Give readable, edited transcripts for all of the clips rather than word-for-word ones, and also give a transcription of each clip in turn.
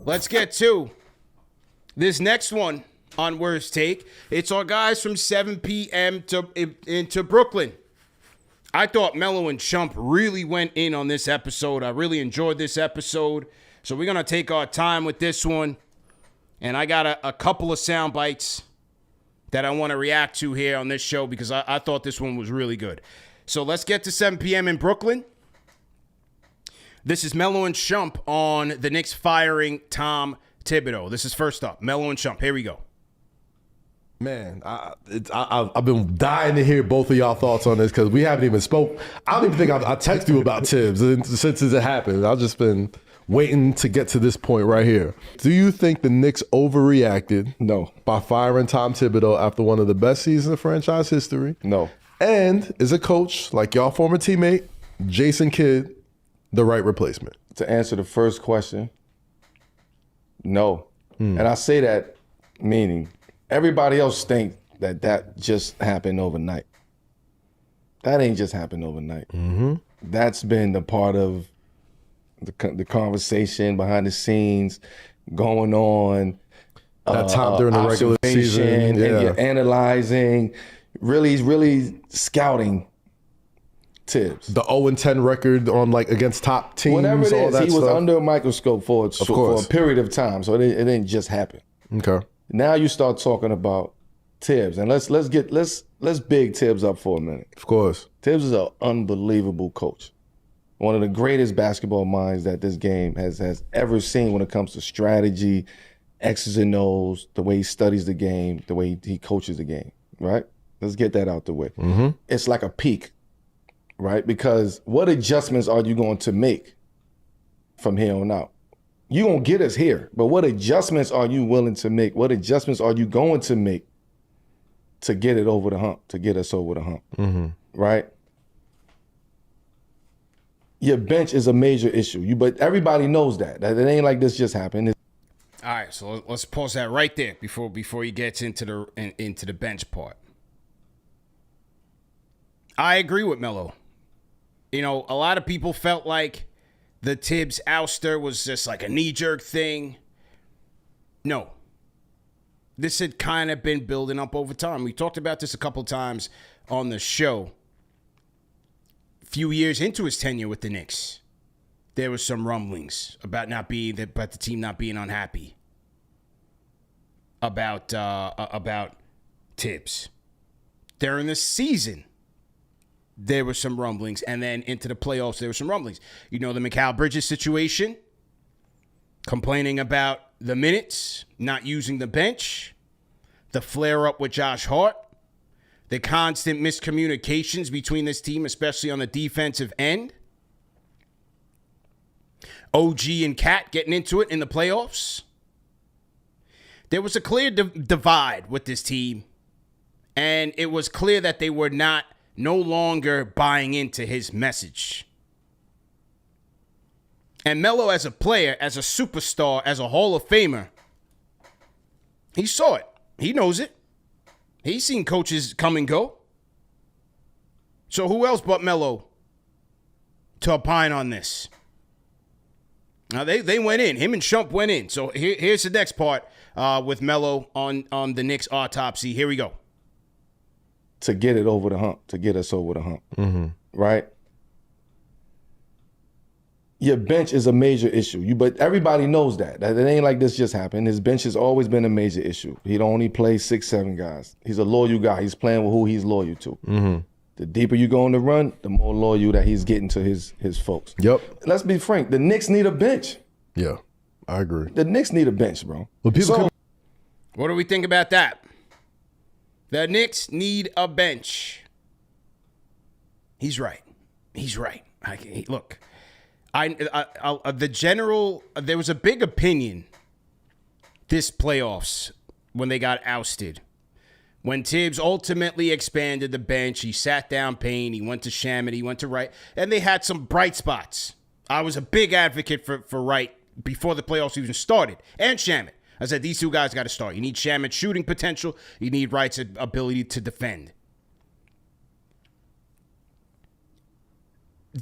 let's get to this next one on Worst Take. It's our guys from 7 p.m. into Brooklyn. I thought Melo and Shump really went in on this episode. I really enjoyed this episode. So we're going to take our time with this one. And I got a couple of sound bites that I want to react to here on this show because I thought this one was really good. So let's get to 7 p.m. in Brooklyn. This is Melo and Shump on the Knicks firing Tom Thibodeau. This is first up. Melo and Shump. Here we go. Man, I've been dying to hear both of y'all thoughts on this because we haven't even spoke. I don't even think I texted you about Tibbs since it happened. I've just been waiting to get to this point right here. Do you think the Knicks overreacted? No. By firing Tom Thibodeau after one of the best seasons in franchise history? No. And is a coach like y'all former teammate, Jason Kidd, the right replacement? To answer the first question, no. And I say that meaning everybody else think that just happened overnight. That ain't just happened overnight. That's been the part of the conversation behind the scenes going on. That time during the regular season. And you're analyzing, really scouting Tibbs. The 0-10 record on against top teams. Whatever it all is, that he was stuff. under a microscope for a period of time. So it didn't just happen. Okay. Now you start talking about Tibbs, and let's big Tibbs up for a minute. Of course. Tibbs is an unbelievable coach. One of the greatest basketball minds that this game has ever seen when it comes to strategy, X's and O's, the way he studies the game, the way he coaches the game, right? Let's get that out the way. It's like a peak, right? Because what adjustments are you going to make from here on out? You're going to get us here, but what adjustments are you willing to make? What adjustments are you going to make to get it over the hump, to get us over the hump, right? Your bench is a major issue, but everybody knows that. It ain't like this just happened. All right, so let's pause that right there before he gets into the bench part. I agree with Melo. You know, a lot of people felt like the Tibbs ouster was just like a knee-jerk thing. No. This had kind of been building up over time. We talked about this a couple times on the show. A few years into his tenure with the Knicks, there was some rumblings about the team not being unhappy about Tibbs. During the season, there were some rumblings, and then into the playoffs, there were some rumblings. You know, the Mikal Bridges situation, complaining about the minutes, not using the bench, the flare-up with Josh Hart, the constant miscommunications between this team, especially on the defensive end. OG and Cat getting into it in the playoffs. There was a clear divide with this team, and it was clear that they were no longer buying into his message. And Melo, as a player, as a superstar, as a Hall of Famer, he saw it. He knows it. He's seen coaches come and go. So who else but Melo to opine on this? Now, they went in. Him and Shump went in. So here's the next part with Melo on the Knicks autopsy. Here we go. To get it over the hump, to get us over the hump, right? Your bench is a major issue, but everybody knows that. It ain't like this just happened. His bench has always been a major issue. He don't only play 6, 7 guys. He's a loyal guy. He's playing with who he's loyal to. The deeper you go on the run, the more loyal that he's getting to his folks. Yep. Let's be frank. The Knicks need a bench. Yeah, I agree. The Knicks need a bench, bro. Well, what do we think about that? The Knicks need a bench. He's right. He's right. Look, there was a big opinion this playoffs when they got ousted. When Tibbs ultimately expanded the bench, he sat down Payne, he went to Shamet, he went to Wright, and they had some bright spots. I was a big advocate for Wright before the playoffs even started, and Shamet. I said, these two guys got to start. You need Shamet's shooting potential. You need Wright's ability to defend.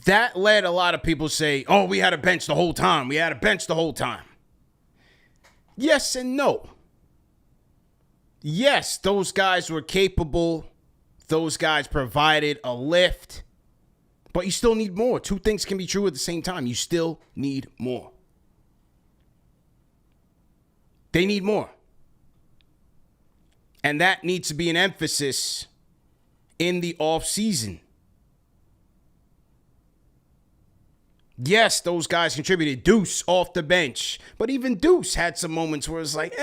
That led a lot of people to say, oh, we had a bench the whole time. We had a bench the whole time. Yes and no. Yes, those guys were capable. Those guys provided a lift. But you still need more. Two things can be true at the same time. You still need more. They need more. And that needs to be an emphasis in the offseason. Yes, those guys contributed. Deuce off the bench. But even Deuce had some moments where it's like,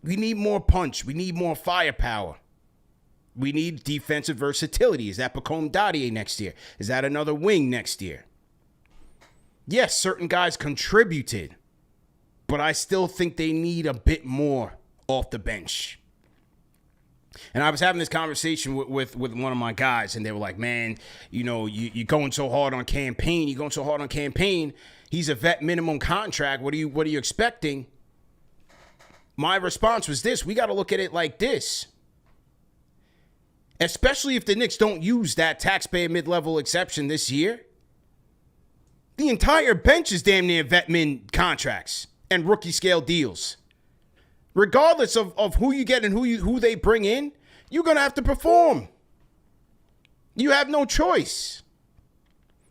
we need more punch. We need more firepower. We need defensive versatility. Is that Pacome Dadier next year? Is that another wing next year? Yes, certain guys contributed. But I still think they need a bit more off the bench. And I was having this conversation with one of my guys, and they were like, man, you're going so hard on campaign. You're going so hard on campaign. He's a vet minimum contract. What are you expecting? My response was this. We got to look at it like this. Especially if the Knicks don't use that taxpayer mid-level exception this year. The entire bench is damn near vet min contracts and rookie scale deals. Regardless of who you get and who they bring in, you're going to have to perform. You have no choice.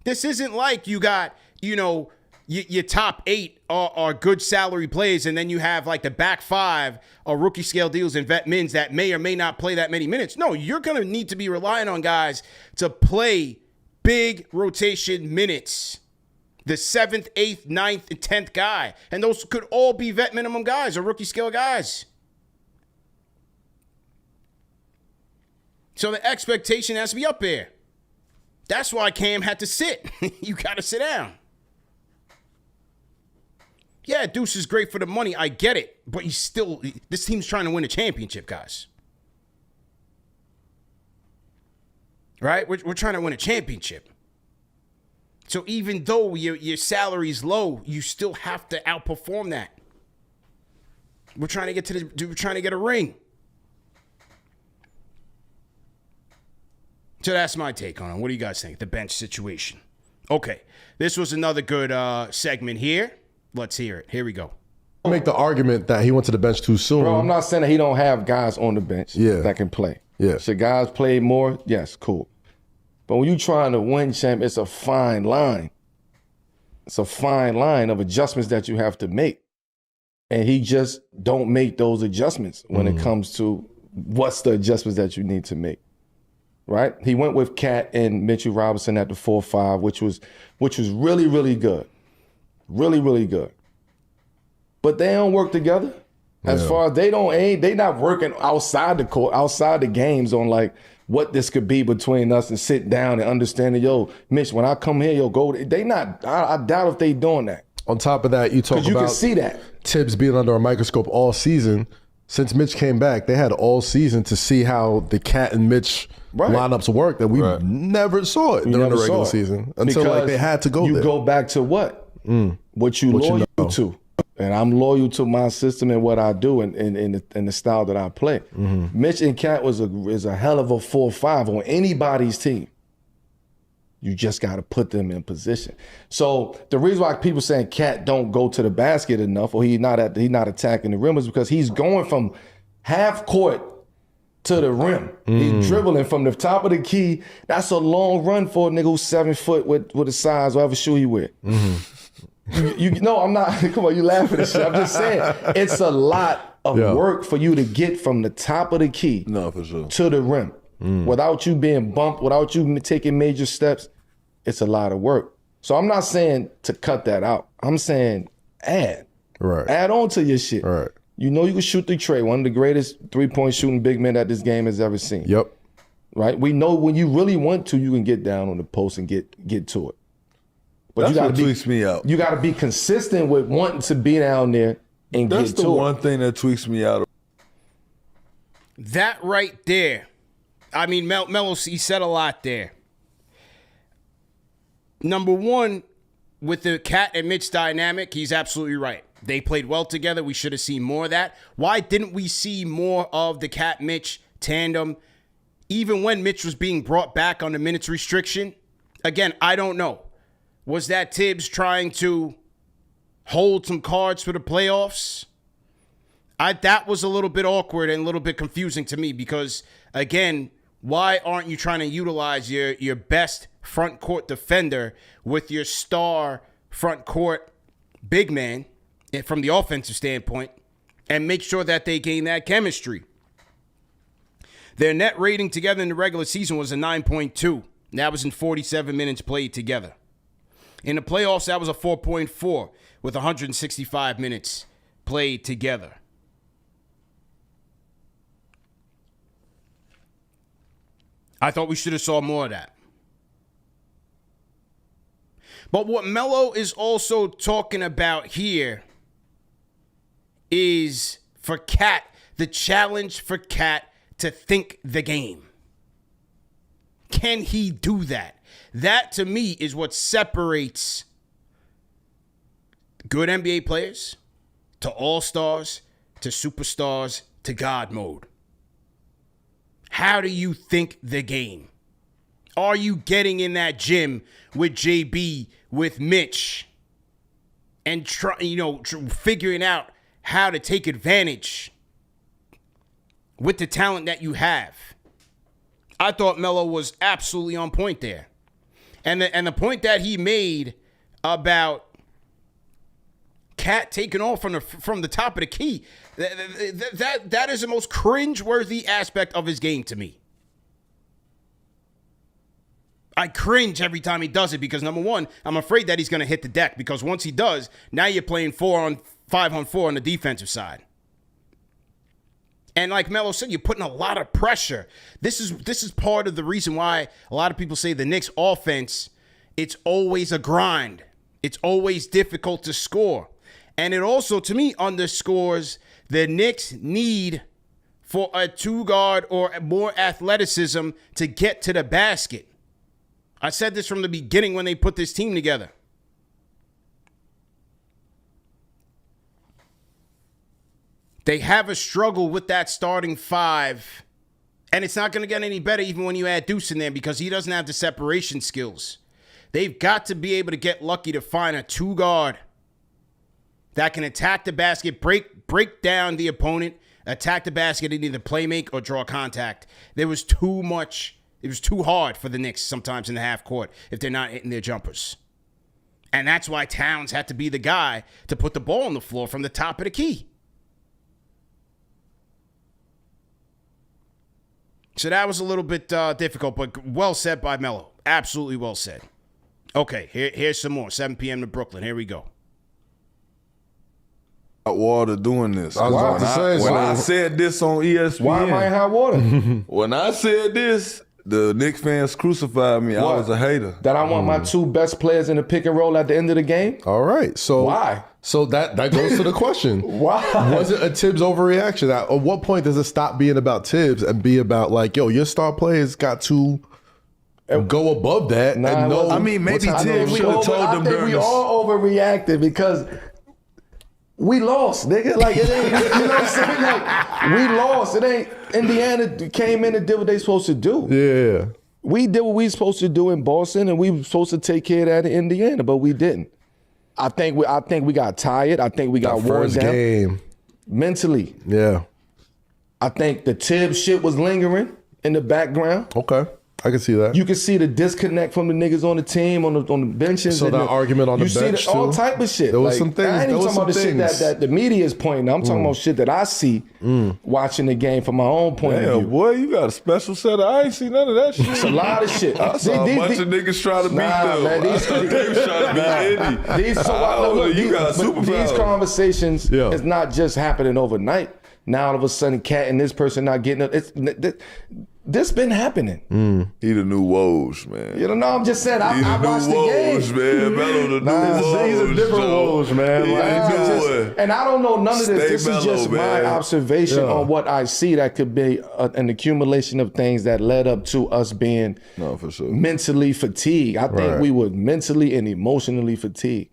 This isn't like you got, your top 8 are good salary players, and then you have like the back 5 are rookie scale deals and vet mins that may or may not play that many minutes. No, you're going to need to be relying on guys to play big rotation minutes. The 7th, 8th, 9th, and 10th guy. And those could all be vet minimum guys or rookie scale guys. So the expectation has to be up there. That's why Cam had to sit. You got to sit down. Yeah, Deuce is great for the money. I get it. But this team's trying to win a championship, guys. Right? We're trying to win a championship. So even though your salary's low, you still have to outperform that. We're trying to get a ring. So that's my take on it. What do you guys think? The bench situation. Okay, this was another good segment here. Let's hear it. Here we go. I'll make the argument that he went to the bench too soon. Bro, I'm not saying that he don't have guys on the bench that can play. Yeah. Should guys play more? Yes, cool. But when you're trying to win, champ, it's a fine line. It's a fine line of adjustments that you have to make. And he just don't make those adjustments when it comes to what's the adjustments that you need to make. Right? He went with Cat and Mitchell Robinson at the 4-5, which was really, really good. Really, really good. But they don't work together. As far as they not working outside the court, outside the games on like what this could be between us and sit down and understanding, Mitch, when I come here, go. They not. I doubt if they doing that. On top of that, you talk about you can see that Tibbs being under a microscope all season. Since Mitch came back, they had all season to see how the Cat and Mitch lineups work that we never saw it during the regular season until like they had to go there. You go back to what? What you loyal to. And I'm loyal to my system and what I do and the style that I play. Mitch and Cat is a hell of a 4-5 on anybody's team. You just got to put them in position. So the reason why people saying Cat don't go to the basket enough or he's not attacking the rim is because he's going from half court to the rim. He's dribbling from the top of the key. That's a long run for a nigga who's 7 foot with a size, whatever shoe he wear. No, I'm not. Come on, you laughing at shit. I'm just saying it's a lot of work for you to get from the top of the key to the rim. Without you being bumped, without you taking major steps, it's a lot of work. So I'm not saying to cut that out. I'm saying add. Add on to your shit. You know you can shoot the tray, one of the greatest three-point shooting big men that this game has ever seen. Right? We know when you really want to, you can get down on the post and get to it. But that's what tweaks me out. You got to be consistent with wanting to be down there and get to it. That's the one thing that tweaks me out. That right there. I mean, Melo, he said a lot there. Number one, with the Cat and Mitch dynamic, he's absolutely right. They played well together. We should have seen more of that. Why didn't we see more of the Cat-Mitch tandem, even when Mitch was being brought back on the minutes restriction? Again, I don't know. Was that Tibbs trying to hold some cards for the playoffs. That was a little bit awkward and a little bit confusing to me because, again, why aren't you trying to utilize your best front court defender with your star front court big man from the offensive standpoint and make sure that they gain that chemistry? Their net rating together in the regular season was a 9.2. That was in 47 minutes played together. In the playoffs, that was a 4.4 with 165 minutes played together. I thought we should have saw more of that. But what Melo is also talking about here is for Cat, the challenge for Cat to think the game. Can he do that? That, to me, is what separates good NBA players to all-stars to superstars to God mode. How do you think the game? Are you getting in that gym with JB, with Mitch, and figuring out how to take advantage with the talent that you have? I thought Melo was absolutely on point there. And the point that he made about Cat taking off from the top of the key, that is the most cringe-worthy aspect of his game to me. I cringe every time he does it because, number one, I'm afraid that he's going to hit the deck because once he does, now you're playing 5-on-4 on the defensive side. And like Melo said, you're putting a lot of pressure. This is part of the reason why a lot of people say the Knicks offense, it's always a grind. It's always difficult to score. And it also, to me, underscores the Knicks' need for a two-guard or more athleticism to get to the basket. I said this from the beginning when they put this team together. They have a struggle with that starting five, and it's not going to get any better even when you add Deuce in there because he doesn't have the separation skills. They've got to be able to get lucky to find a two-guard that can attack the basket, break down the opponent, attack the basket, and either play make or draw contact. There was too much. It was too hard for the Knicks sometimes in the half court if they're not hitting their jumpers. And that's why Towns had to be the guy to put the ball on the floor from the top of the key. So that was a little bit difficult, but well said by Melo. Absolutely well said. Okay, here's some more. 7 p.m. to Brooklyn. Here we go. Hot water doing this. I was about to say, when so- I said this on ESPN, Why am I in hot water? when I said this, the Knicks fans crucified me. I What? was a hater. That I want my two best players in the pick and roll at the end of the game? All right. So Why? So that goes to the question. Why? Was it a Tibbs overreaction? At what point does it stop being about Tibbs and be about like, yo, your star players got to go above that? Nah, and it know wasn't. I mean, maybe what's Tibbs happening? should have told them I think during we this. all overreacted because we lost, nigga. Like, it ain't, you know what I'm saying? Like, we lost. It ain't, Indiana came in and did what they supposed to do. Yeah. We did what we supposed to do in Boston, and we were supposed to take care of that in Indiana, but we didn't. I think we got tired. I think we got worn First down game. mentally. Yeah. I think the Tibbs shit was lingering in the background. Okay. I can see that. You can see the disconnect from the niggas on the team, on the benches. So and that argument on the bench, see all too? type of shit. There was some things- I ain't there even was talking about the some shit things. that the media is pointing out. I'm talking about shit that I see watching the game from my own point of Damn, view. boy, you got a special set of. I ain't seen none of that shit. It's a lot of shit. I saw a bunch of niggas trying to beat them. Man, I thought they was trying to beat Indy. You got These superpowers. conversations Yeah. is not just happening overnight. Now all of a sudden, Cat and this person not getting it. This been happening. He the new Woj, man. You don't know. I'm just saying. He I the watched new the game. Woj, man. Melo the new Woj. He's a different so- Woj, man. He Like, ain't I doing just- it. and I don't know none of Stay this. This is just mellow, man. my observation on what I see. That could be an accumulation of things that led up to us being No, for sure. mentally fatigued. I think Right. we were mentally and emotionally fatigued.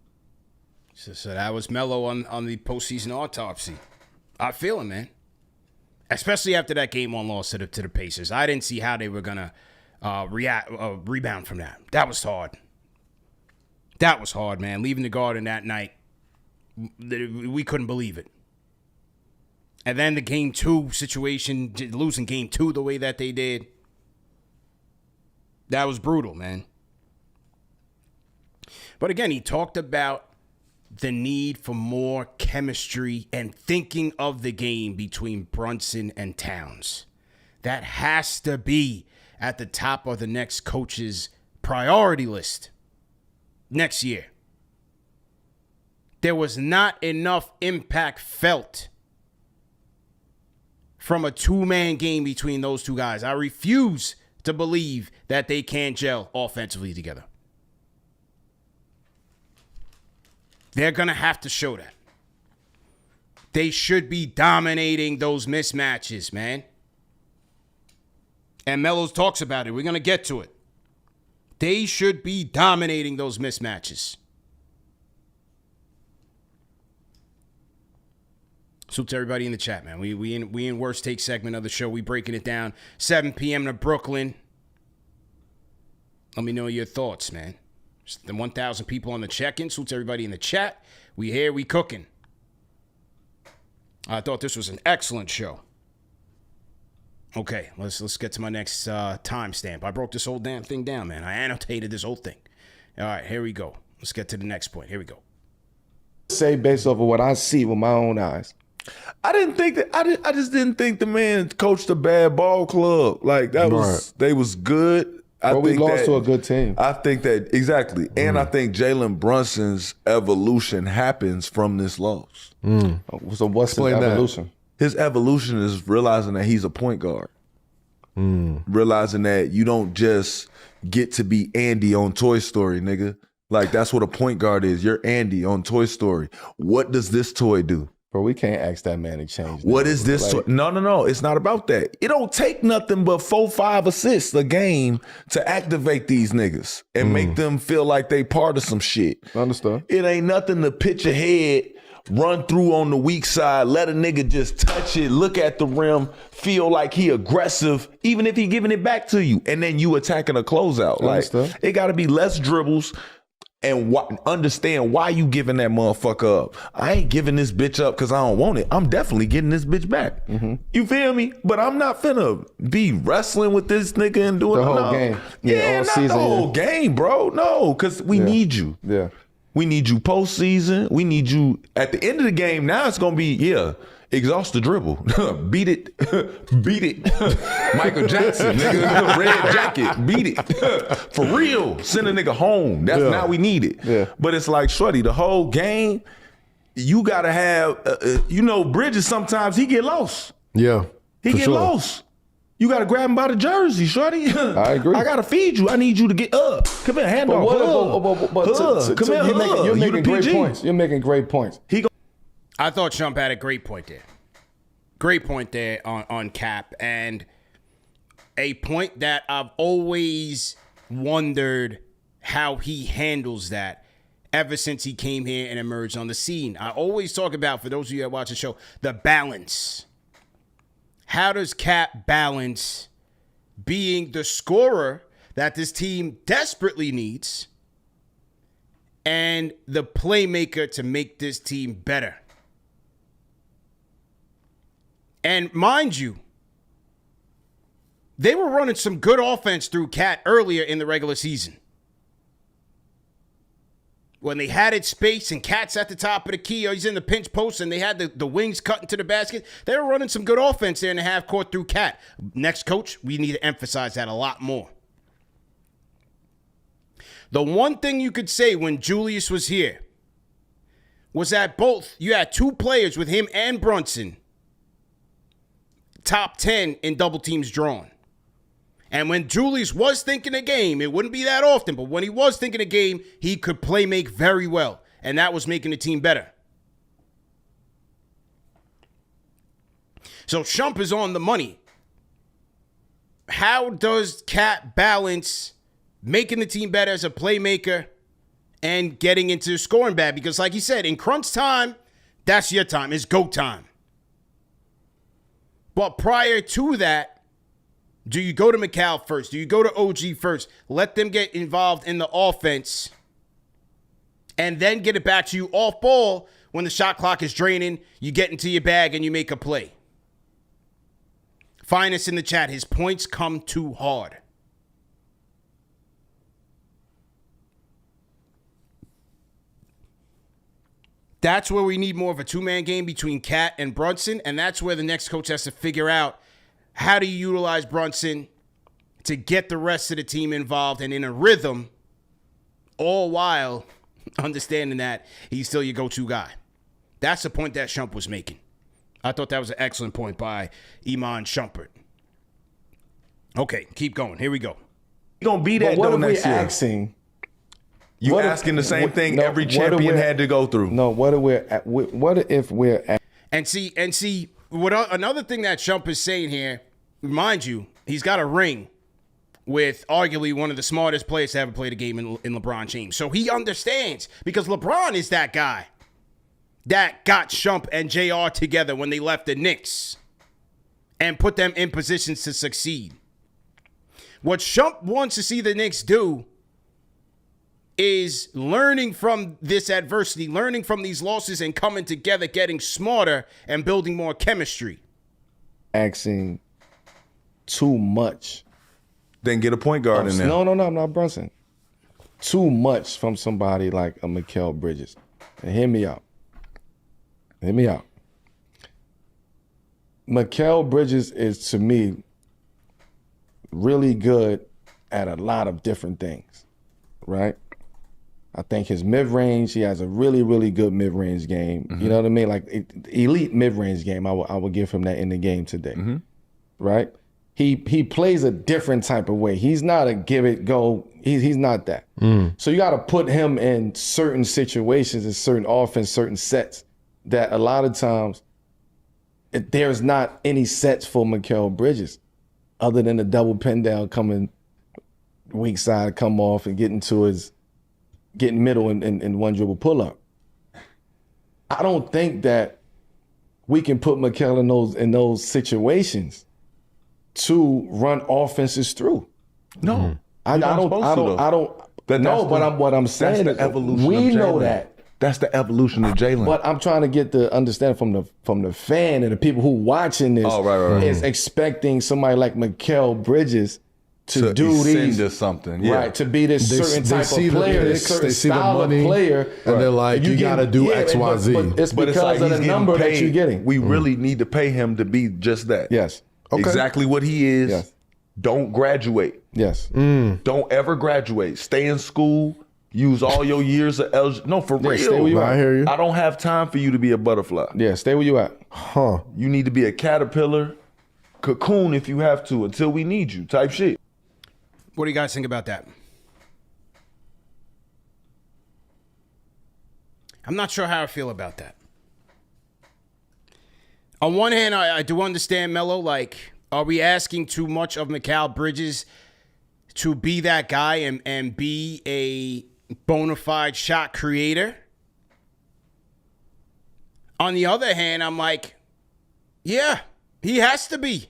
So that was Melo on the postseason autopsy. I feel it, man. Especially after that game one loss to the Pacers. I didn't see how they were gonna rebound from that. That was hard. That was hard, man. Leaving the Garden that night We couldn't believe it. And then the game 2 situation, losing game 2 the way that they did, that was brutal, man. But again, he talked about the need for more chemistry and thinking of the game between Brunson and Towns. That has to be at the top of the next coach's priority list next year. There was not enough impact felt from a 2-man game between those two guys. I refuse to believe that they can't gel offensively together. They're going to have to show that. They should be dominating those mismatches, man. And Melo talks about it. We're going to get to it. They should be dominating those mismatches. Salute to everybody in the chat, man. We in worst take segment of the show. We breaking it down. 7 p.m. to Brooklyn. Let me know your thoughts, man. The 1,000 people on the check-in. Salute to everybody in the chat. We here, we cooking. I thought this was an excellent show. Okay, let's get to my next timestamp. I broke this whole damn thing down, man. I annotated this whole thing. All right, here we go. Let's get to the next point. Here we go. Say based off of what I see with my own eyes. I just didn't think the man coached a bad ball club. Like that was they was good. We lost to a good team. I think that exactly. And I think Jalen Brunson's evolution happens from this loss. So what's his evolution? His evolution is realizing that he's a point guard. Realizing that you don't just get to be Andy on Toy Story, nigga. Like that's what a point guard is. You're Andy on Toy Story. What does this toy do? Bro, we can't ask that man to change. What is this? Like, No. It's not about that. It don't take nothing but 4-5 assists a game to activate these niggas and make them feel like they part of some shit. Understand? It ain't nothing to pitch ahead, run through on the weak side, let a nigga just touch it, look at the rim, feel like he aggressive, even if he giving it back to you, and then you attacking a closeout. Like it got to be less dribbles. And understand why you giving that motherfucker up. I ain't giving this bitch up because I don't want it. I'm definitely getting this bitch back. You feel me? But I'm not finna be wrestling with this nigga and doing the whole game. Yeah, all not season, the whole game, bro. No, because we need you. Yeah. We need you postseason. We need you at the end of the game. Now it's gonna be exhaust the dribble, beat it, beat it. Michael Jackson, nigga, red jacket, beat it for real. Send a nigga home. That's now we need it. Yeah. But it's like shorty, the whole game. You gotta have, Bridges. Sometimes he get lost. Yeah, he get lost. You gotta grab him by the jersey, shorty. I agree. I gotta feed you. I need you to get up. Come here, hand off. Come here, you're making great points. You're making great points. I thought Shump had a great point there. Great point there on Cap. And a point that I've always wondered how he handles that ever since he came here and emerged on the scene. I always talk about, for those of you that watch the show, the balance. How does Cap balance being the scorer that this team desperately needs and the playmaker to make this team better? And mind you, they were running some good offense through Cat earlier in the regular season. When they had it spaced and Cat's at the top of the key, or he's in the pinch post and they had the wings cutting to the basket, they were running some good offense there in the half court through Cat. Next coach, we need to emphasize that a lot more. The one thing you could say when Julius was here was that you had two players with him and Brunson top 10 in double teams drawn. And when Julius was thinking a game, it wouldn't be that often, but when he was thinking a game, he could play make very well. And that was making the team better. So Shump is on the money. How does Cat balance making the team better as a playmaker and getting into scoring bad? Because like he said, in crunch time, that's your time. It's go time. But prior to that, do you go to McCall first? Do you go to OG first? Let them get involved in the offense and then get it back to you off ball when the shot clock is draining, you get into your bag and you make a play. Finest in the chat, his points come too hard. That's where we need more of a two-man game between Cat and Brunson, and that's where the next coach has to figure out how do you utilize Brunson to get the rest of the team involved and in a rhythm, all while understanding that he's still your go-to guy. That's the point that Shump was making. I thought that was an excellent point by Iman Shumpert. Okay, keep going. Here we go. You're going to be that What though are we next year. asking? You What if- asking the same what- thing no, every what champion are we- had to go through. No, what if we're at, And see, what another thing that Shump is saying here, mind you, he's got a ring with arguably one of the smartest players to ever play the game in LeBron James. So he understands, because LeBron is that guy that got Shump and JR together when they left the Knicks and put them in positions to succeed. What Shump wants to see the Knicks do is learning from this adversity, learning from these losses and coming together, getting smarter and building more chemistry. asking too much? Then get a point guard in there. No, I'm not Brunson. Too much from somebody like a Mikal Bridges. And hear me out. Mikal Bridges is, to me, really good at a lot of different things, right? I think his mid-range, he has a really, really good mid-range game. You know what I mean? Like elite mid-range game. I would give him that in the game today, right? He plays a different type of way. He's not a give it go. He's not that. So you got to put him in certain situations, in certain offense, certain sets that a lot of times there's not any sets for Mikal Bridges other than the double pin down coming weak side, come off and getting middle and one dribble pull up. I don't think that we can put Mikal in those situations to run offenses through. No. I don't. What I'm saying that's is the evolution we of know Jalen. that. That's the evolution of Jalen. But I'm trying to get the understanding from the fan and the people who watching this right. is expecting somebody like Mikal Bridges to do ascend these to something. Yeah. right, to be this certain type see of the player, this picks, certain they see the style money, of player, and they're like, you got to do X, Y, Z. But it's But because it's like of he's the getting number paid. that you're getting. We really need to pay him to be just that. Yes. Exactly what he is. Yes. Don't graduate. Yes. Don't ever graduate. Stay in school. Use all your years of no, for real. stay where you I hear you. I don't have time for you to be a butterfly. Yeah, stay where you at. Huh. You need to be a caterpillar, cocoon if you have to, until we need you, type shit. What do you guys think about that? I'm not sure how I feel about that. On one hand, I do understand, Melo, like, are we asking too much of Mikal Bridges to be that guy and be a bona fide shot creator? On the other hand, I'm like, yeah, he has to be.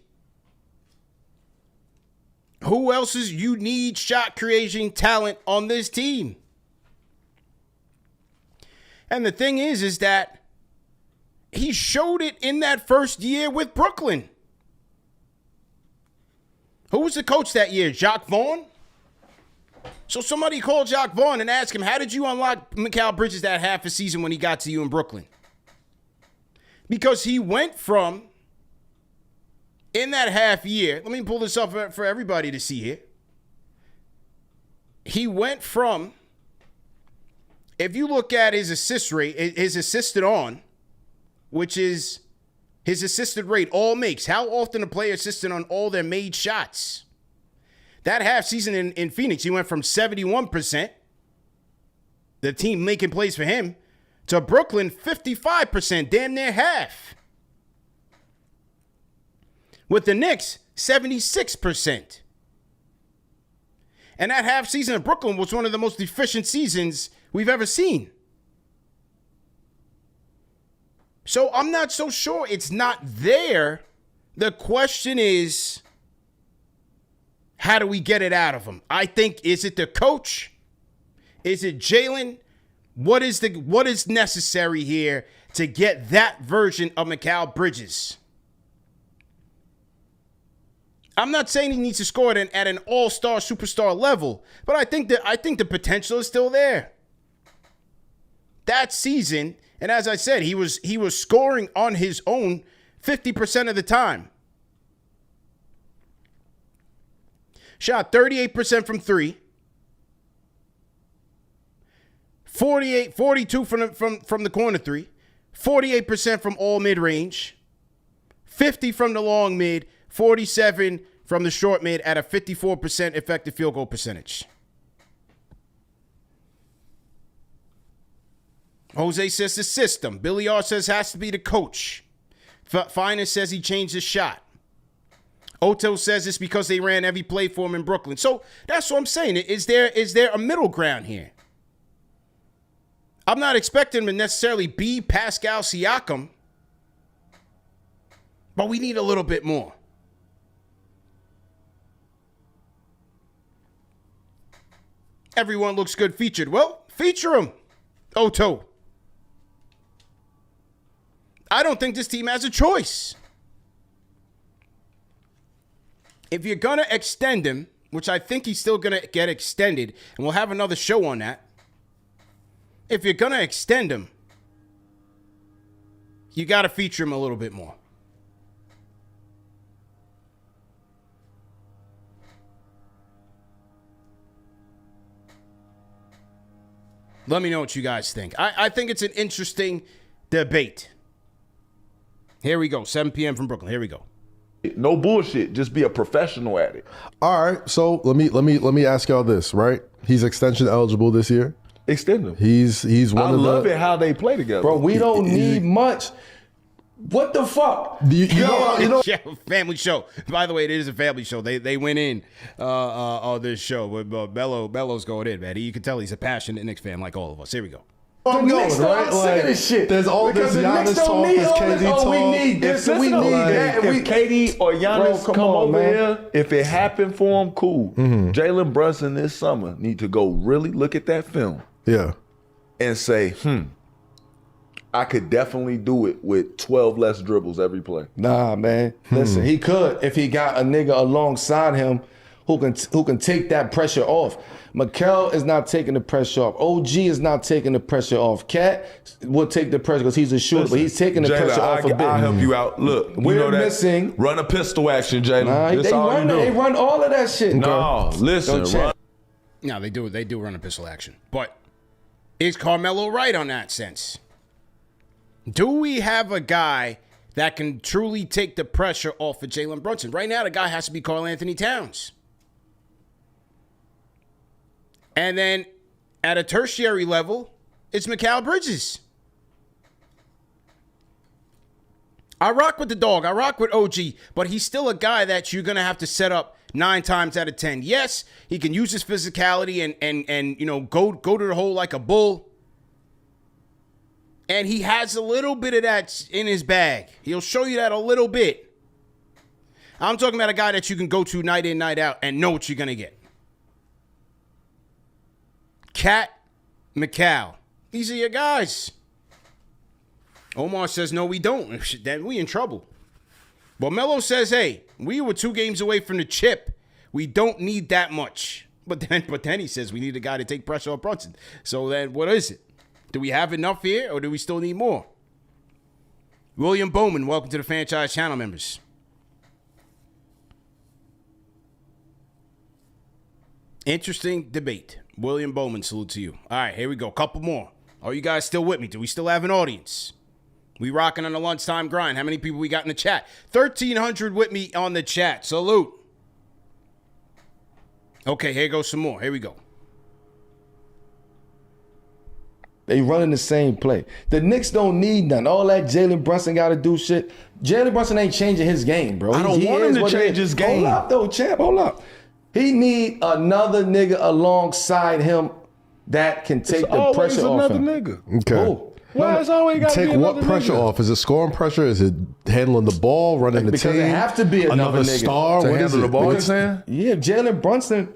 Who else is you need shot creation talent on this team? And the thing is that he showed it in that first year with Brooklyn. Who was the coach that year? Jacques Vaughn? So somebody called Jacques Vaughn and asked him, how did you unlock Mikal Bridges that half a season when he got to you in Brooklyn? Because he went from, in that half year, let me pull this up for everybody to see here. He went from, if you look at his assist rate, his assisted on, which is his assisted rate, all makes, how often a player assisted on all their made shots. That half season in Phoenix, he went from 71%, the team making plays for him, to Brooklyn, 55%, damn near half. With the Knicks, 76%. And that half season of Brooklyn was one of the most efficient seasons we've ever seen. So I'm not so sure it's not there. The question is, how do we get it out of him? I think, is it the coach? Is it Jalen? What is necessary here to get that version of Mikal Bridges? I'm not saying he needs to score at an all-star superstar level, but I think the potential is still there. That season, and as I said, he was scoring on his own 50% of the time. Shot 38% from 3. 42 from the corner 3. 48% from all mid-range. 50 from the long mid. 47 from the short mid at a 54% effective field goal percentage. Jose says the system. Billy R says has to be the coach. Finest says he changed his shot. Oto says it's because they ran every play for him in Brooklyn. So that's what I'm saying. Is there a middle ground here? I'm not expecting him to necessarily be Pascal Siakam, but we need a little bit more. Everyone looks good featured. Well, feature him, Oto. I don't think this team has a choice. If you're going to extend him, which I think he's still going to get extended, and we'll have another show on that. If you're going to extend him, you got to feature him a little bit more. Let me know what you guys think. I think it's an interesting debate. Here we go. 7 p.m. from Brooklyn. Here we go. No bullshit. Just be a professional at it. All right, so let me ask y'all this, right? He's extension eligible this year. Extend them. He's one I of the. love it how they play together. Bro, we don't need much. What the fuck? You know, Yeah, family show. By the way, it is a family show. They went in on this show with Bello's going in, man. You can tell he's a passionate Knicks fan like all of us. Here we go. I'm going, Knicks right? don't sick of this shit. There's all Because this the Knicks Giannis don't talk, need this all KD this. Oh, we talk. need this and we Listen, need like, that. If KD or Giannis Bro, come come on, over man. here, if it happened for him, cool. Jalen Brunson this summer need to go really look at that film Yeah. and say, I could definitely do it with 12 less dribbles every play. Nah, man. Listen, he could if he got a nigga alongside him who can take that pressure off. Mikal is not taking the pressure off. OG is not taking the pressure off. Cat will take the pressure because he's a shooter, but he's taking the Jalen, pressure off a bit. I'll help you out. Look, We're you know that, missing- Run a pistol action, Jalen. Nah, That's they all run. you do. They run all of that shit. No, listen, Don't check. run. No, they do run a pistol action. But is Carmelo right on that sense? Do we have a guy that can truly take the pressure off of Jalen Brunson? Right now, the guy has to be Karl Anthony Towns. And then at a tertiary level, it's Mikal Bridges. I rock with the dog. I rock with OG, but he's still a guy that you're going to have to set up 9 times out of 10. Yes, he can use his physicality and you know, go to the hole like a bull. And he has a little bit of that in his bag. He'll show you that a little bit. I'm talking about a guy that you can go to night in, night out and know what you're going to get. Cat, Mikal. These are your guys. Omar says, no, we don't. Then we in trouble. But Melo says, hey, we were 2 games away from the chip. We don't need that much. But then he says we need a guy to take pressure off Brunson. So then what is it? Do we have enough here or do we still need more? William Bowman, welcome to the Franchise Channel members. Interesting debate. William Bowman, salute to you. All right, here we go. Couple more. Are you guys still with me? Do we still have an audience? We rocking on the lunchtime grind. How many people we got in the chat? 1,300 with me on the chat. Salute. Okay, here goes some more. Here we go. They running the same play. The Knicks don't need none. All that Jalen Brunson got to do shit. Jalen Brunson ain't changing his game, bro. I don't He want him is to what he change is. his game. Hold up, though, champ. Hold up. He need another nigga alongside him that can take the Always pressure off another him. nigga. Okay. Who? Why is always got to be Take another what pressure nigga? off? Is it scoring pressure? Is it handling the ball, running the Because team? it have to be another nigga star. To What is handle it? the ball, you Because- saying? Yeah, Jalen Brunson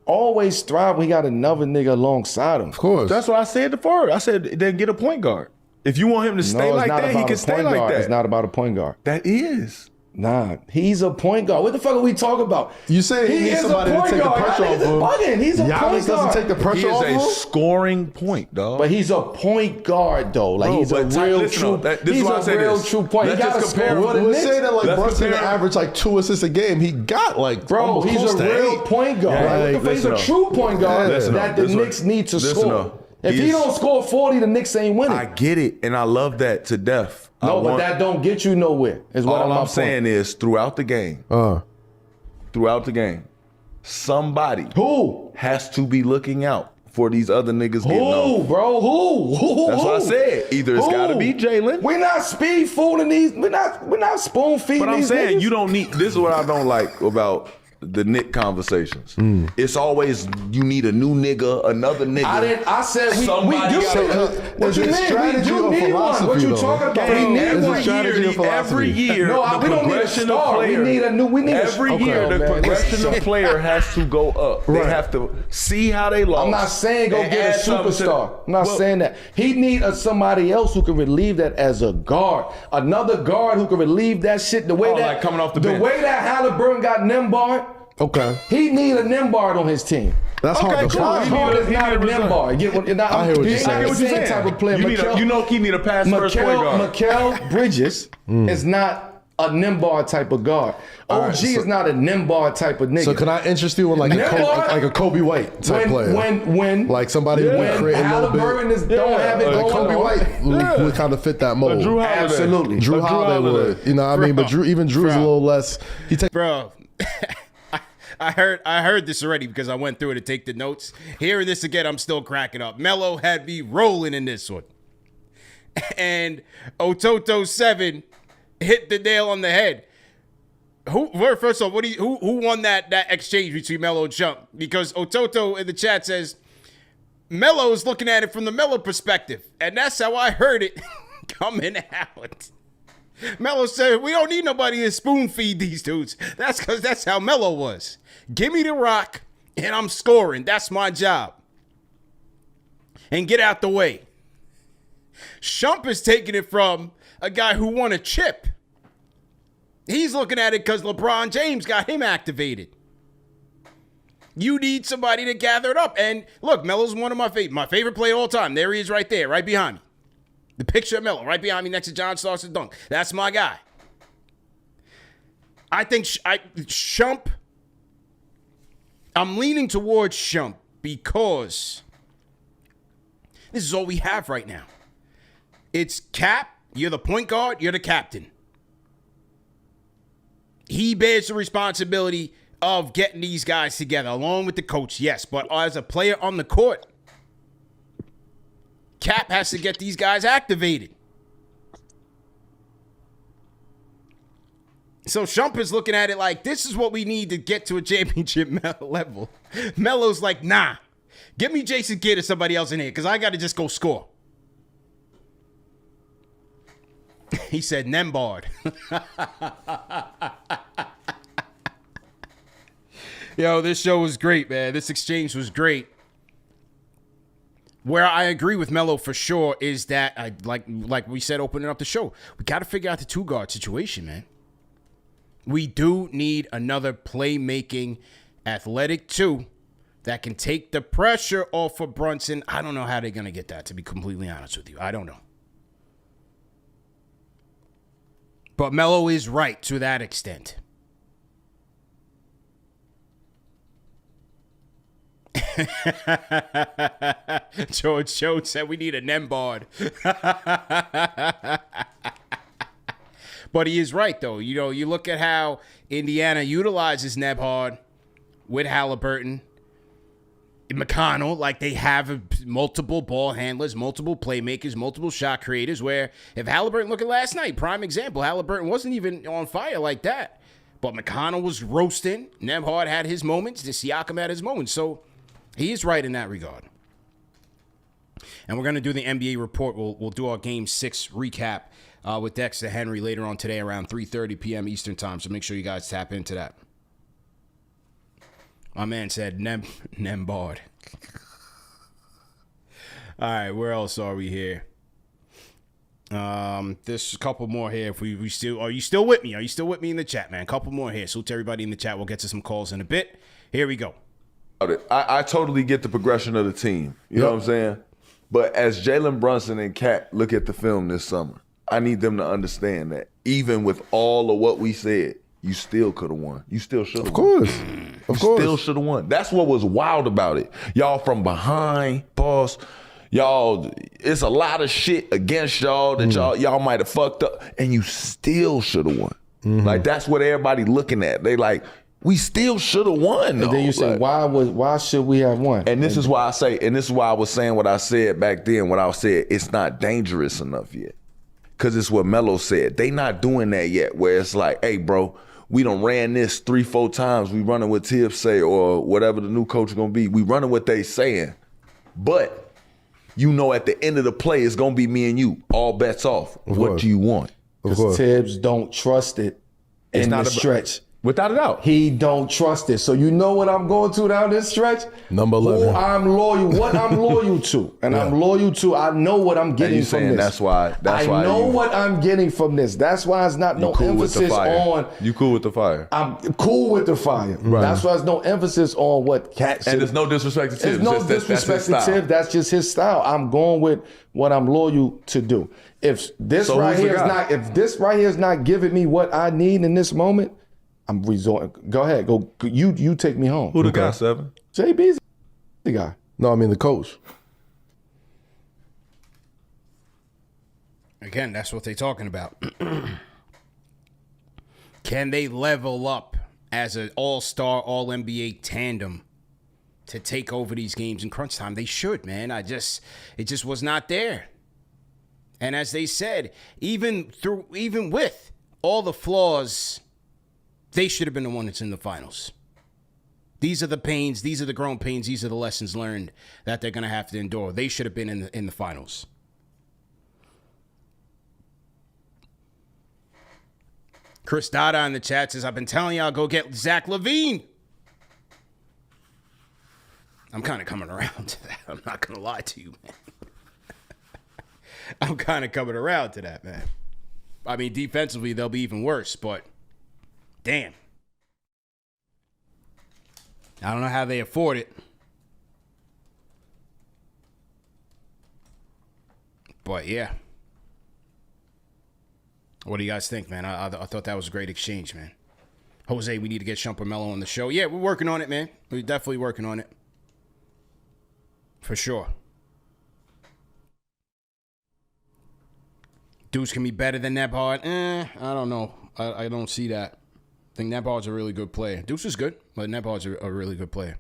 always thrive when he got another nigga alongside him. Of course. That's what I said before. I said, then get a point guard. If you want him to stay like that, he can stay like that. It's not about a point guard. That is. Nah, he's a point guard. What the fuck are we talking about? You say he needs somebody to take the pressure off him. He's a Giannis point guard. doesn't take the pressure off He him? is a scoring point, dog. But he's a point guard, though. Like, Bro, he's a but Ty, real listen, true. this is He's why I a say real this. true point. Let's He got to just compare score what for the We're Knicks. saying that like Let's Brunson compare- averaged like 2 assists a game. He got like Bro, almost he's close a to real 8. point guard. Yeah, Like, like, he's a listen true point guard Listen that the Knicks need to score. If he don't score 40, the Knicks ain't winning. I get it, and I love that to death. No, but that don't get you nowhere. Is what all I'm I'm saying is throughout the game, somebody Who? has to be looking out for these other niggas getting Who, on. bro? Who? That's what I said. Either it's got to be Jalen. We're not speed fooling these. We're not spoon feeding But I'm these saying niggas. you don't need. This is what I don't like about the Nick conversations. It's always you need a new nigga, another nigga. I said we Somebody do. gotta- What Is you it mean? strategy We or do need one. philosophy, What you though? talking about? Game, We need Is it one. strategy or philosophy? every year, No, the we don't need a progression of star. We player. need a new. We need Every a, year, the man, progression listen. of player has to go up. They have to see how they lost. I'm not saying go and get a add something to- superstar. I'm not saying that. He need somebody else who can relieve that as a guard. Another guard who can relieve that shit. The way like coming off the bench. way that Halliburton got Nembhard. Okay. He need a Nembhard on his team. That's hard to cool. find. He need Hard a- is he not need a a reserve. Nembhard. I hear what you're saying. I get what you're saying. Type of player. You know he need a pass first point guard. Mikal Bridges is not a Nembhard type of guard. OG is not a Nembhard type of nigga. So can I interest you in like a Kobe White type player? When like somebody who can create a little bit. Halliburton don't have it Like going Kobe on. White would kind of fit that mold. Drew Holiday. Absolutely. Drew Holiday would. You know what I mean? But Drew's a little less. He takes. Bro, I heard this already because I went through it to take the notes. Hearing this again, I'm still cracking up. Melo had me rolling in this one. And Ototo 7 hit the nail on the head. First off, who won that exchange between Melo and Shump? Because Ototo in the chat says Melo's looking at it from the Melo perspective. And that's how I heard it coming out. Melo said, we don't need nobody to spoon feed these dudes. That's because that's how Melo was. Give me the rock, and I'm scoring. That's my job. And get out the way. Shump is taking it from a guy who won a chip. He's looking at it because LeBron James got him activated. You need somebody to gather it up. And look, Melo's one of my favorite player of all time. There he is right there, right behind me. The picture of Melo right behind me next to John Starks and Dunk. That's my guy. I think Shump, I'm leaning towards Shump because this is all we have right now. It's Cap, you're the point guard, you're the captain. He bears the responsibility of getting these guys together along with the coach, yes. But as a player on the court, Cap has to get these guys activated. So Shump is looking at it like, this is what we need to get to a championship level. Melo's like, nah, get me Jason Kidd or somebody else in here because I got to just go score. He said Nembhard. Yo, this show was great, man. This exchange was great. Where I agree with Melo for sure is that, like we said opening up the show, we got to figure out the two-guard situation, man. We do need another playmaking athletic two that can take the pressure off of Brunson. I don't know how they're going to get that, to be completely honest with you. I don't know. But Melo is right to that extent. George Jones said we need a Nembhard. But he is right, though. You know, you look at how Indiana utilizes Nembhard with Halliburton, McConnell, like they have multiple ball handlers, multiple playmakers, multiple shot creators, where if Halliburton, look at last night, prime example, Halliburton wasn't even on fire like that. But McConnell was roasting. Nembhard had his moments. The Siakam had his moments. So he is right in that regard. And we're going to do the NBA report. We'll do our Game 6 recap with Dexter Henry later on today around 3:30 p.m. Eastern time. So make sure you guys tap into that. My man said Nembard. All right, where else are we here? There's a couple more here. If we still, are you still with me? Are you still with me in the chat, man? A couple more here. Salute to everybody in the chat. We'll get to some calls in a bit. Here we go. I totally get the progression of the team. You know what I'm saying? But as Jalen Brunson and Cat look at the film this summer, I need them to understand that even with all of what we said, you still could have won. You still should have won. Of course. Still should have won. That's what was wild about it. Y'all from behind, boss. Y'all, it's a lot of shit against y'all that y'all might have fucked up, and you still should have won. Like, that's what everybody looking at. They like, we still should have won. And then you say, why should we have won? And this is why I say, and this is why I was saying what I said back then when I said it's not dangerous enough yet. Because it's what Melo said. They not doing that yet, where it's like, hey, bro, we done ran this 3-4 times. We running what Tibbs say or whatever the new coach is going to be. We running what they saying. But you know at the end of the play, it's going to be me and you. All bets off. What do you want? Because Tibbs don't trust it in the stretch. Without a doubt. He don't trust it. So you know what I'm going to down this stretch? Number 11. Who I'm loyal to. And I'm loyal to, I know what I'm getting from this. That's why I know what I'm getting from this. That's why it's not no emphasis on. You cool with the fire. I'm cool with the fire. Right. That's why there's no emphasis on what Cat said. And there's no disrespect to Tibbs. There's no disrespect to Tibbs. That's just his style. I'm going with what I'm loyal to do. If this right here is not giving me what I need in this moment, I'm resorting. Go ahead. Go. You take me home. Who the guy, 7? JB's the guy. No, I mean the coach. Again, that's what they're talking about. Can they level up as an all-star, all-NBA tandem to take over these games in crunch time? They should, man. It just was not there. And as they said, even with all the flaws, they should have been the one that's in the finals. These are the pains. These are the growing pains. These are the lessons learned that they're going to have to endure. They should have been in the finals. Chris Dada in the chat says, I've been telling y'all, go get Zach LaVine. I'm kind of coming around to that. I'm not going to lie to you, man. I'm kind of coming around to that, man. I mean, defensively, they'll be even worse, but damn. I don't know how they afford it. But, yeah. What do you guys think, man? I thought that was a great exchange, man. Jose, we need to get Shumpert Melo on the show. Yeah, we're working on it, man. We're definitely working on it. For sure. Deuce can be better than Nembhard. I don't know. I don't see that. I think Nembhard's a really good player. Deuce is good, but Nembhard's a really good player.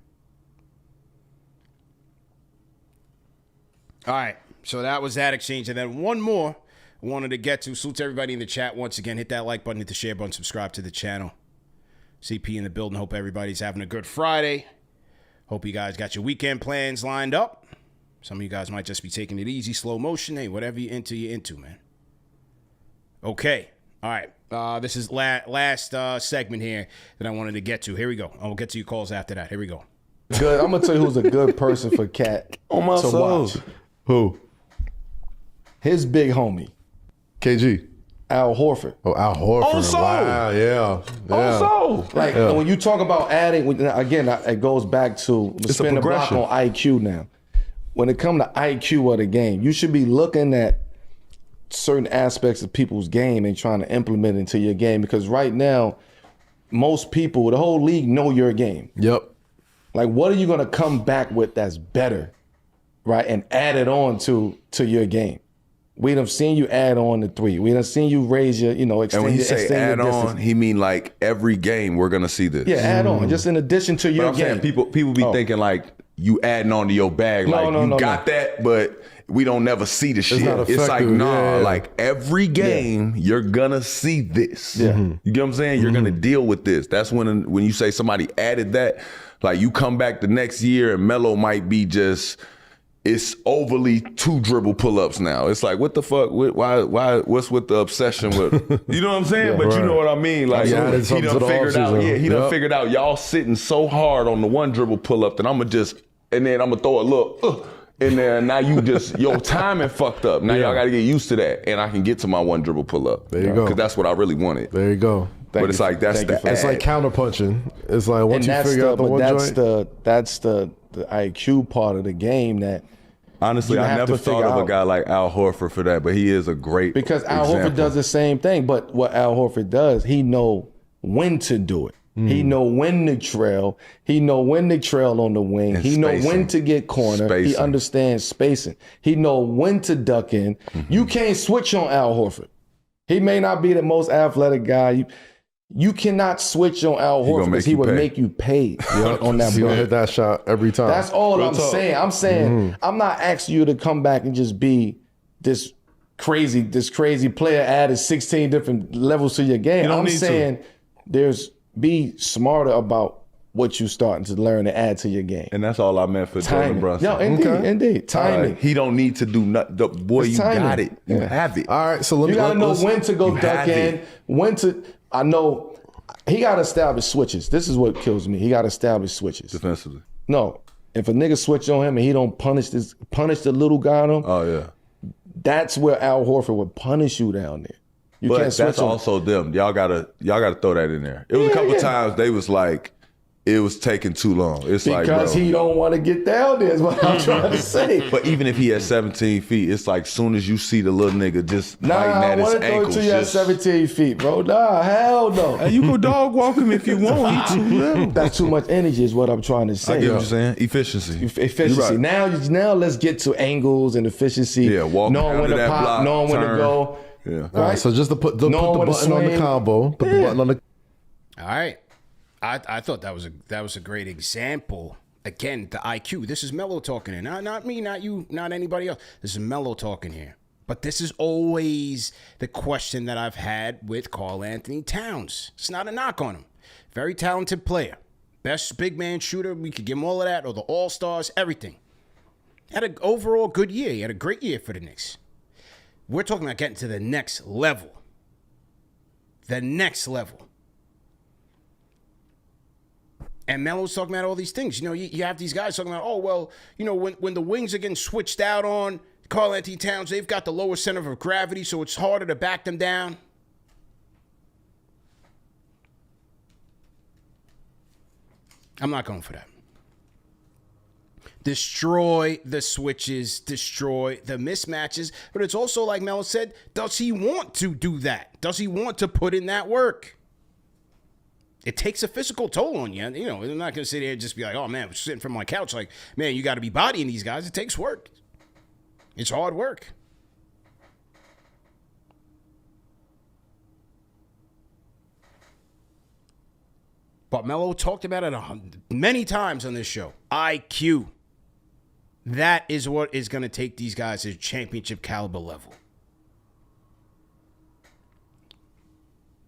All right, so that was that exchange. And then one more I wanted to get to. Salute to everybody in the chat once again. Hit that like button, hit the share button, subscribe to the channel. CP in the building. Hope everybody's having a good Friday. Hope you guys got your weekend plans lined up. Some of you guys might just be taking it easy, slow motion. Hey, whatever you're into, man. Okay. All right. This is last segment here that I wanted to get to. Here we go. I'll get to your calls after that. Here we go. Good. I'm going to tell you who's a good person for Cat On my to soul. watch. Who? His big homie, KG. Al Horford. Oh, Al Horford. On soul. Wow, yeah. Also, Like, when you talk about adding, again, it goes back to spin the block on IQ now. When it comes to IQ of the game, you should be looking at certain aspects of people's game and trying to implement it into your game, because right now, most people, the whole league know your game. Yep. Like, what are you going to come back with that's better, right, and add it on to your game? We done seen you add on the three. We done seen you raise your, extend and when you your, say extend add your on, distance. he mean like every game we're gonna see this. Yeah, add on, just in addition to But your I'm game. saying people be thinking like you adding on to your bag, like you got that, but we don't never see the shit. not It's like, effective, nah, yeah. like every game you're gonna see this. Yeah. You get what I'm saying? You're gonna deal with this. That's when you say somebody added that, like you come back the next year and Melo might be just it's overly 2 dribble pull-ups now. It's like, what the fuck? Why? What's with the obsession with? You know what I'm saying? But you know what I mean? Like, he done figured out. Yeah, he done figured out. Y'all sitting so hard on the 1 dribble pull-up that I'm gonna throw a little. And then now you just, your timing fucked up. Now y'all got to get used to that, and I can get to my 1 dribble pull-up. There you go. Because that's what I really wanted. There you go. But it's like, that's the ad. It's like counterpunching. It's like once you figure out the one joint. That's the IQ part of the game that. Honestly, I never thought of a guy like Al Horford for that, but he is a great because Al Horford does the same thing. But what Al Horford does, he know when to do it. He know when to trail. He know when to trail on the wing. And he know when to get corner. He understands spacing. He know when to duck in. You can't switch on Al Horford. He may not be the most athletic guy. You cannot switch on Al Horford because he would make you pay on that. He's gonna hit that shot every time. That's all I'm saying. I'm saying I'm not asking you to come back and just be this crazy player, added 16 different levels to your game. I'm saying be smarter about what you're starting to learn and add to your game. And that's all I meant for Jalen Brunson. No, indeed. Timing. He don't need to do nothing. Boy, you got it. You have it. All right, so let me. You got to know when to go duck in, when to. I know he got to establish switches. This is what kills me. He got to establish switches. Defensively. No. If a nigga switch on him and he don't punish the little guy on him. Oh, yeah. That's where Al Horford would punish you down there. You but can't switch that's also them. Y'all gotta throw that in there. It was a couple times they was like, it was taking too long. It's because he don't want to get down there is what I'm trying to say. But even if he has 17 feet, it's like soon as you see the little nigga just biting at his ankles. I want to throw it to you at 17 feet, bro. Nah, hell no. And you go dog walk him if you want. He too little. That's too much energy is what I'm trying to say. I get what you're saying. Efficiency. Efficiency. Right. Now let's get to angles and efficiency. Yeah, walking knowing when to pop, block, knowing when to go. Yeah. All right, so just to put the button on the combo, put the button on the. All right, I thought that was a great example. Again, the IQ. This is Melo talking here, not me, not you, not anybody else. This is Melo talking here. But this is always the question that I've had with Karl Anthony Towns. It's not a knock on him. Very talented player, best big man shooter. We could give him all of that, or the All-Stars, everything. Had an overall good year. He had a great year for the Knicks. We're talking about getting to the next level. The next level. And Melo's talking about all these things. You know, you have these guys talking about, oh, well, you know, when the wings are getting switched out on Karl Anthony Towns, they've got the lower center of gravity, so it's harder to back them down. I'm not going for that. Destroy the switches, destroy the mismatches. But it's also, like Melo said, does he want to do that? Does he want to put in that work? It takes a physical toll on you. You know, I'm not going to sit here and just be like, oh, man, I'm sitting from my couch. Like, man, you got to be bodying these guys. It takes work. It's hard work. But Melo talked about it many times on this show. IQ. That is what is going to take these guys to championship caliber level.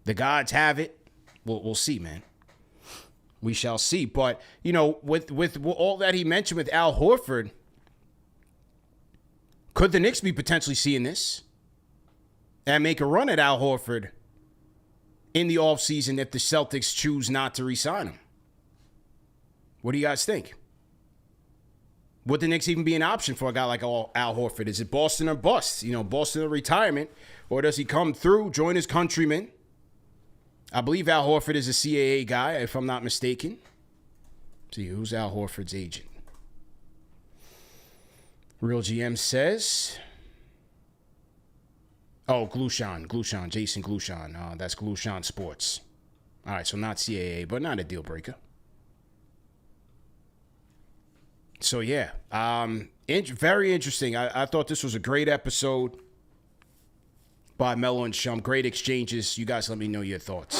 The gods have it. We'll see, man. We shall see. But, you know, with all that he mentioned with Al Horford, could the Knicks be potentially seeing this and make a run at Al Horford in the offseason if the Celtics choose not to re-sign him? What do you guys think? Would the Knicks even be an option for a guy like Al Horford? Is it Boston or bust? You know, Boston or retirement? Or does he come through, join his countrymen? I believe Al Horford is a CAA guy, if I'm not mistaken. Let's see, who's Al Horford's agent? Real GM says... Oh, Jason Glushan. That's Glushan Sports. All right, so not CAA, but not a deal breaker. So, yeah, very interesting. I thought this was a great episode by Melo and Shump. Great exchanges. You guys let me know your thoughts.